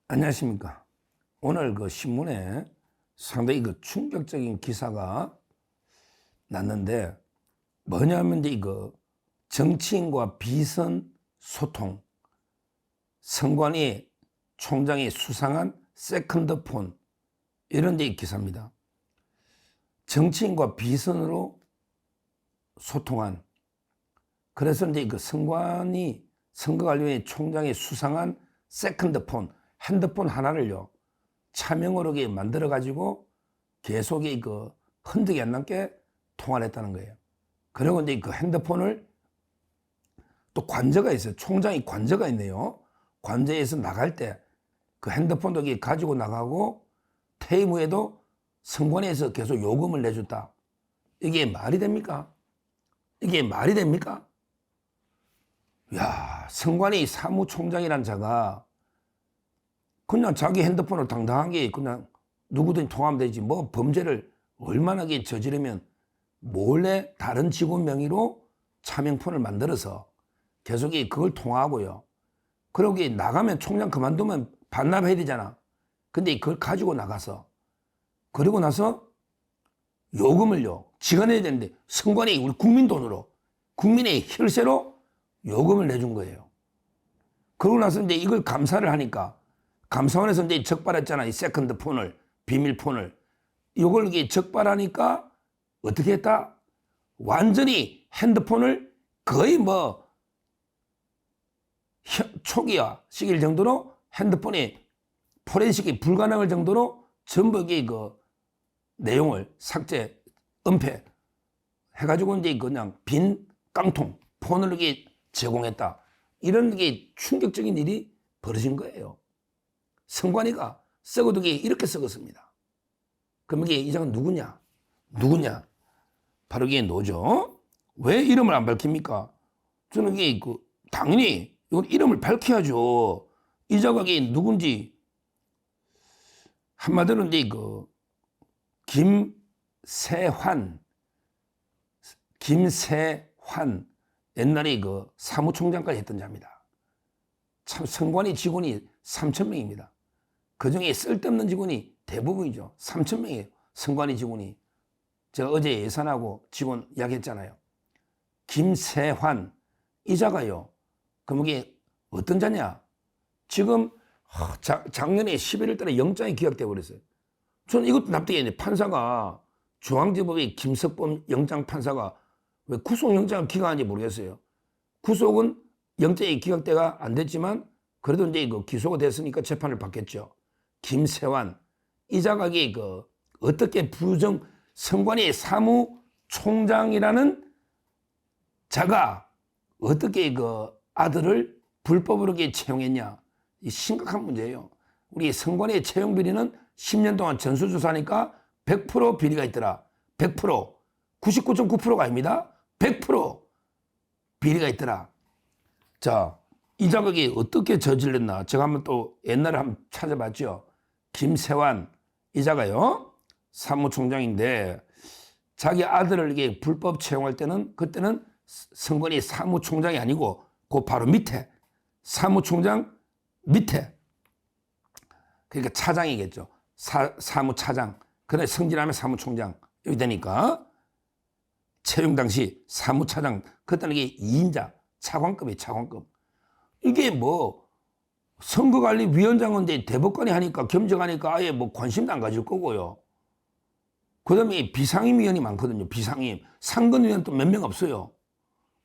안녕하십니까. 오늘 그 신문에 상당히 그 충격적인 기사가 났는데 뭐냐면 이거 정치인과 비선 소통, 선관위 총장이 수상한 세컨드폰 이런 데 기사입니다. 정치인과 비선으로 소통한, 그래서 이제 그 선거관리위원회 총장이 수상한 세컨드폰, 핸드폰 하나를요 차명으로 만들어 가지고 계속 그 흔적이 안 남게 통화를 했다는 거예요. 그리고 이제 그 핸드폰을 또 관저가 있어요. 총장이 관저가 있네요. 관저에서 나갈 때 그 핸드폰도 가지고 나가고 퇴임 후에도 선관위에서 계속 요금을 내줬다. 이게 말이 됩니까? 이게 말이 됩니까? 야, 선관위 사무총장이란 자가 그냥 자기 핸드폰을 당당하게 그냥 누구든 통화하면 되지. 뭐 범죄를 얼마나 저지르면 몰래 다른 직원 명의로 차명폰을 만들어서 계속 그걸 통화하고요. 그러고 나가면 총장 그만두면 반납해야 되잖아. 근데 그걸 가지고 나가서 그리고 나서 요금을요 지가 내야 되는데 선관위 우리 국민 돈으로 국민의 혈세로 요금을 내준 거예요. 그러고 나서 이제 이걸 감사를 하니까 감사원에서 이제 적발했잖아. 이 세컨드 폰을, 비밀폰을. 이걸 적발하니까 어떻게 했다? 완전히 핸드폰을 거의 뭐 초기화 시킬 정도로 핸드폰이 포렌식이 불가능할 정도로 전부 그 내용을 삭제, 은폐 해가지고 이제 그냥 빈 깡통, 폰을 제공했다. 이런 게 충격적인 일이 벌어진 거예요. 선관위가 썩어도 이렇게 썩었습니다. 그럼 이 자가 누구냐? 바로 노죠. 왜 이름을 안 밝힙니까? 저는 당연히 이건 이름을 밝혀야죠. 이 자가 누군지 한마디로 이제 김세환 옛날에 사무총장까지 했던 자입니다. 참 선관위 직원이 3,000명입니다. 그중에 쓸데없는 직원이 대부분이죠. 3,000명이에요. 선관위 직원이. 제가 어제 예산하고 직원 이야기했잖아요. 김세환 이 자가요. 그럼 이게 어떤 자냐? 지금 작년에 11월 달에 영장이 기각돼 버렸어요. 저는 이것도 납득이 안 돼요. 판사가 중앙지법의 김석범 영장판사가 왜 구속영장을 기각하는지 모르겠어요. 구속은 영장이 기각돼가 안 됐지만 그래도 이제 기소가 됐으니까 재판을 받겠죠. 김세환 이 자가 어떻게 선관위 사무총장이라는 자가 어떻게 아들을 불법으로 채용했냐? 이 심각한 문제예요. 우리 선관위 채용 비리는 10년 동안 전수조사하니까 100% 비리가 있더라. 100%. 99.9%가 아닙니다. 100% 비리가 있더라. 자, 이 자격이 어떻게 저질렀나? 제가 한번 또 옛날에 한번 찾아봤죠. 김세환 이 자가요. 사무총장인데 자기 아들을 불법 채용할 때는 그때는 선관위 사무총장이 아니고 그 바로 밑에 사무총장 밑에 그러니까 차장이겠죠. 사무차장. 그래 승진하면 사무총장 여기 되니까 채용 당시 사무차장 그때는 2인자 차관급이에요. 차관급. 이게 뭐 선거관리위원장인데 대법관이 하니까 겸직하니까 아예 뭐 관심도 안 가질 거고요. 그 다음에 비상임위원이 많거든요. 비상임. 상근위원 또 몇 명 없어요.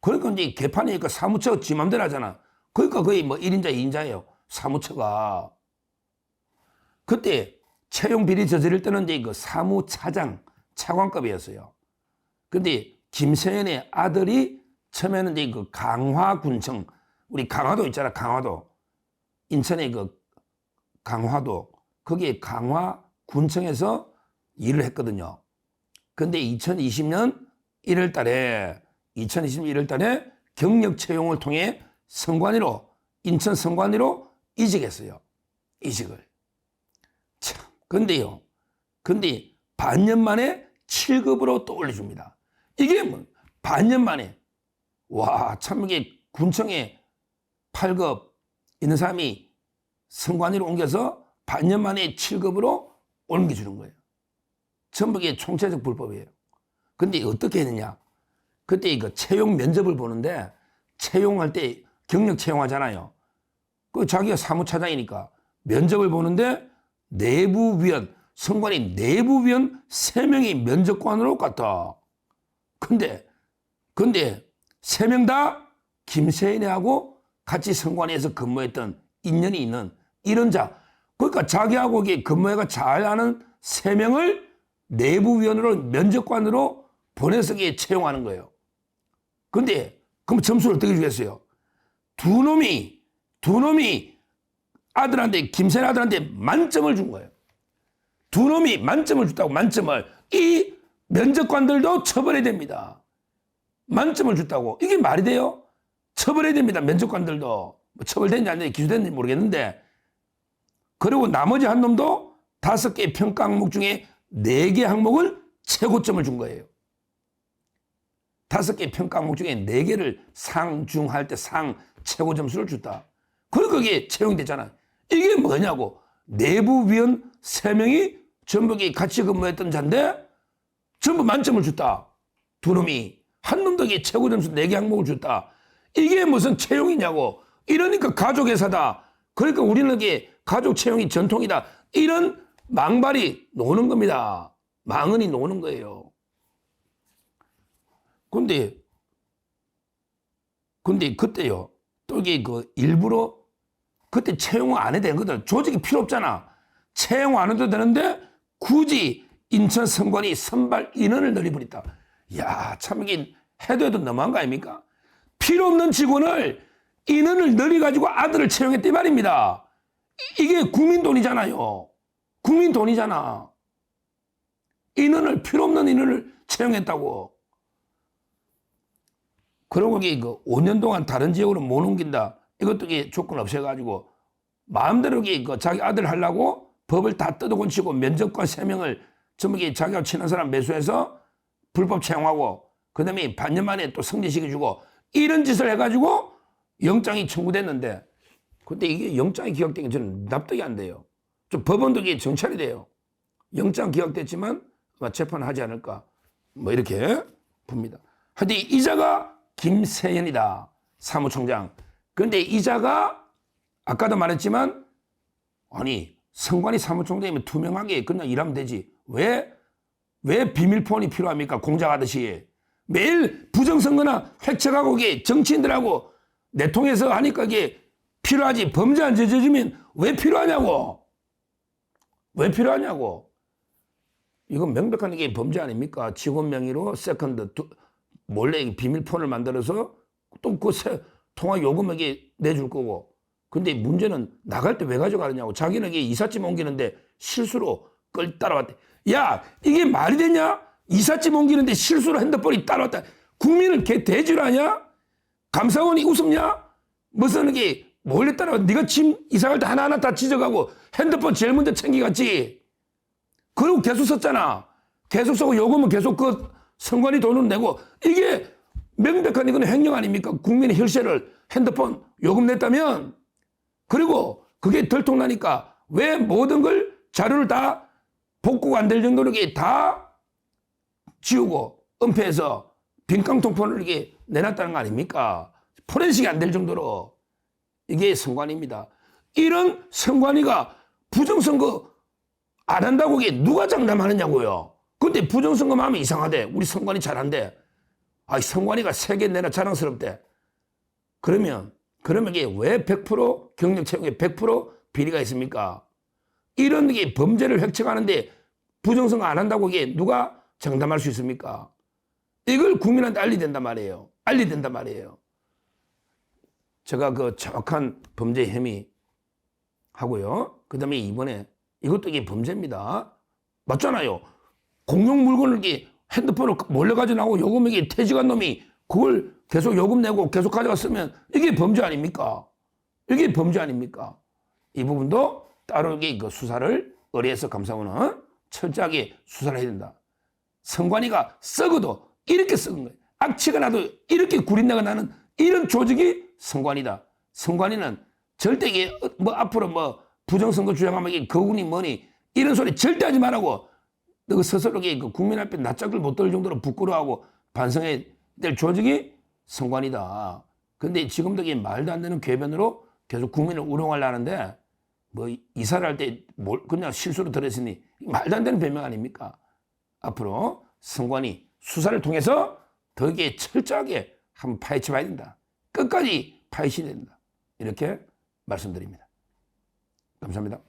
그러니까 이제 개판이니까 사무처가 지 맘대로 하잖아. 그러니까 거의 뭐 1인자, 2인자예요. 사무처가. 그때 채용 비리 저지를 때는 이제 사무차장, 차관급이었어요. 근데 김세연의 아들이 처음에는 이제 강화군청, 우리 강화도 있잖아, 강화도. 인천의 강화도. 거기에 강화군청에서 일을 했거든요. 근데 2020년 1월 달에 경력 채용을 통해 인천 선관위로 이직했어요. 이직을. 참, 근데 반년 만에 7급으로 또 올려줍니다. 이게 뭐, 반년 만에. 와, 참 이게 군청에 8급 있는 사람이 선관위로 옮겨서 반년 만에 7급으로 옮겨주는 거예요. 전부 이게 총체적 불법이에요. 근데 어떻게 했느냐? 그때 이거 채용 면접을 보는데 채용할 때 경력 채용하잖아요. 그 자기가 사무차장이니까 면접을 보는데 내부위원, 선관위 내부위원 3명이 면접관으로 갔다. 근데 3명 다 김세인하고 같이 선관위에서 근무했던 인연이 있는 이런 자. 그러니까 자기하고 근무해가 잘 아는 3명을 내부위원으로 면접관으로 보내서 채용하는 거예요. 근데 그럼 점수를 어떻게 주겠어요? 두 놈이 아들한테, 김세인 아들한테 만점을 준 거예요. 두 놈이 만점을 줬다고, 만점을. 이 면접관들도 처벌해야 됩니다. 만점을 줬다고. 이게 말이 돼요? 처벌해야 됩니다. 면접관들도. 뭐 처벌됐는지 안 됐는지 기소됐는지 모르겠는데. 그리고 나머지 한 놈도 5개 평가 항목 중에 4개 항목을 최고점을 준 거예요. 5개 평가 항목 중에 4개를 상중할 때 최고 점수를 줬다. 그리고 그게 채용됐잖아요. 이게 뭐냐고. 내부위원 3명이 전부 같이 근무했던 자인데 전부 만점을 줬다. 두 놈이. 한 놈도 최고 점수 4개 항목을 줬다. 이게 무슨 채용이냐고. 이러니까 가족회사다. 그러니까 우리는 가족 채용이 전통이다. 이런 망발이 노는 겁니다. 망언이 노는 거예요. 근데 그때요. 또 이게 일부러 그때 채용 안 해도 되거든. 조직이 필요 없잖아. 채용 안 해도 되는데 굳이 인천 선관위 선발 인원을 늘려버렸다. 야, 참 이게 해도 너무한 거 아닙니까? 필요 없는 직원을 인원을 늘려가지고 아들을 채용했단 말입니다. 이게 국민 돈이잖아요. 국민 돈이잖아. 필요 없는 인원을 채용했다고. 그러고 5년 동안 다른 지역으로 못 옮긴다. 이것도 조건 없애가지고 마음대로 자기 아들 하려고 법을 다 뜯어고치고 면접관 3명을 전부 자기가 친한 사람 매수해서 불법 채용하고 그 다음에 반년 만에 또 승진시켜주고 이런 짓을 해가지고 영장이 청구됐는데 근데 이게 영장이 기각된 게 저는 납득이 안 돼요. 좀 법원도 정찰이 돼요. 영장 기각됐지만 아마 재판하지 않을까 뭐 이렇게 봅니다. 하여튼 이자가 김세현이다. 사무총장. 그런데 이자가 아까도 말했지만 아니 선관위 사무총장이면 투명하게 그냥 일하면 되지. 왜 비밀폰이 필요합니까? 공작하듯이. 매일 부정선거나 획책하고 정치인들하고 내통해서 하니까 이게 필요하지. 범죄 안 저지르면 왜 필요하냐고. 왜 필요하냐고. 이건 명백한 게 범죄 아닙니까? 직원 명의로 세컨드 몰래 비밀폰을 만들어서 또 그 통화 요금에게 내줄 거고. 근데 문제는 나갈 때 왜 가져가느냐고. 자기는 이삿짐 옮기는데 실수로 끌 따라왔대. 야, 이게 말이 되냐? 이삿짐 옮기는데 실수로 핸드폰이 따라왔다. 국민을 대지를 하냐? 감사원이 웃음냐? 무슨 몰래 따라와. 네가 짐 이사갈 때 하나하나 다 지져가고 핸드폰 제일 먼저 챙겨갔지. 그리고 계속 썼잖아. 계속 쓰고 요금은 계속 선관위 돈을 내고. 이게 명백한 이건 횡령 아닙니까? 국민의 혈세를 핸드폰 요금 냈다면. 그리고 그게 들통나니까 왜 모든 걸 자료를 다 복구가 안 될 정도로 다 지우고 은폐해서 빈깡통폰을 내놨다는 거 아닙니까? 포렌식이 안 될 정도로. 이게 선관위입니다. 이런 선관위가 부정선거 안 한다고 누가 장담하느냐고요. 근데 부정선거만 하면 이상하대. 우리 선관위 잘한대. 선관위가 세계 내나 자랑스럽대. 그러면 이게 왜 100% 경력 채용에 100% 비리가 있습니까? 이런 범죄를 획책하는데 부정선거 안 한다고 누가 장담할 수 있습니까? 이걸 국민한테 알려야 된단 말이에요. 알려야 된단 말이에요. 제가 정확한 범죄 혐의 하고요. 그 다음에 이번에 이것도 범죄입니다. 맞잖아요. 공용 물건을 핸드폰을 몰래 가져나오고 요금에 퇴직한 놈이 그걸 계속 요금 내고 계속 가져갔으면 이게 범죄 아닙니까? 이게 범죄 아닙니까? 이 부분도 따로 수사를 의뢰해서 감사원은 철저하게 수사를 해야 된다. 선관위가 썩어도 이렇게 썩은 거예요. 악취가 나도 이렇게 구린내가 나는 이런 조직이 선관위다. 선관위는 절대 이게 뭐 앞으로 뭐 부정선거 주장하면 이게 거군이 뭐니 이런 소리 절대 하지 말라고. 너 스스로 그 국민 앞에 낯짝을 못 들 정도로 부끄러워하고 반성해야 될 조직이 선관위다. 근데 지금도 이게 말도 안 되는 궤변으로 계속 국민을 우롱하려는데 뭐 이사를 할 때 그냥 실수로 들었으니 말도 안 되는 변명 아닙니까? 앞으로 선관위 수사를 통해서 더 이게 철저하게 한번 파헤쳐 봐야 된다. 끝까지 파헤쳐야 된다. 이렇게 말씀드립니다. 감사합니다.